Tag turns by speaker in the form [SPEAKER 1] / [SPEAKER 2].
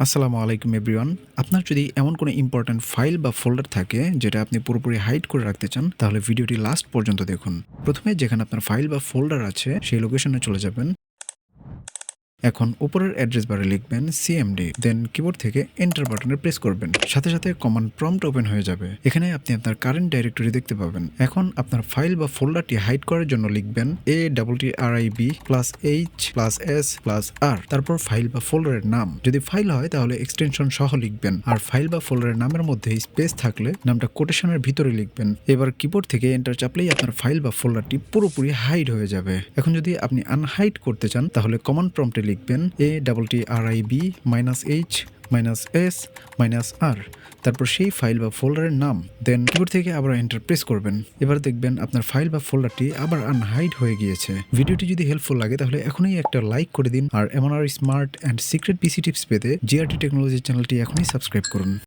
[SPEAKER 1] আসসালামু আলাইকুম এভরিওয়ান। আপনার যদি এমন কোনো ইম্পোর্টেন্ট ফাইল বা ফোল্ডার থাকে যেটা আপনি পুরোপুরি হাইড করে রাখতে চান, তাহলে ভিডিওটি লাস্ট পর্যন্ত দেখুন। প্রথমে যেখানে আপনার ফাইল বা ফোল্ডার আছে সেই লোকেশনে চলে যাবেন। এখন উপরের অ্যাড্রেস বারে লিখবেন সিএমডি, দেন কিবোর্ড থেকে এন্টার বাটনে প্রেস করবেন। সাথে সাথে কমান্ড প্রম্পট ওপেন হয়ে যাবে। এখানে আপনি আপনার কারেন্ট ডাইরেক্টরি দেখতে পাবেন। এখন আপনার ফাইল বা ফোল্ডারটি হাইড করার জন্য লিখবেন ATTRIB+H+S+R, তারপর ফাইল বা ফোল্ডারের নাম। যদি ফাইল হয় তাহলে এক্সটেনশন সহ লিখবেন, আর ফাইল বা ফোল্ডারের নামের মধ্যে স্পেস থাকলে নামটা কোটেশনের ভিতরে লিখবেন। এবার কিবোর্ড থেকে এন্টার চাপলেই আপনার ফাইল বা ফোল্ডারটি পুরোপুরি হাইড হয়ে যাবে। এখন যদি আপনি আনহাইড করতে চান তাহলে কমান্ড প্রম্পটে লিখবেন ATTRIB-S-R, তারপর সেই ফাইল বা ফোল্ডারের নাম, দেন কিবোর্ড থেকে আবার এন্টার প্রেস করবেন। এবার দেখবেন আপনার ফাইল বা ফোল্ডারটি আবার আনহাইড হয়ে গিয়েছে। ভিডিওটি যদি হেল্পফুল লাগে তাহলে এখনই একটা লাইক করে দিন, আর এমন আর smart and secret PC tips পেতে জিআরটি টেকনোলজি চ্যানেলটি এখনই সাবস্ক্রাইব করুন।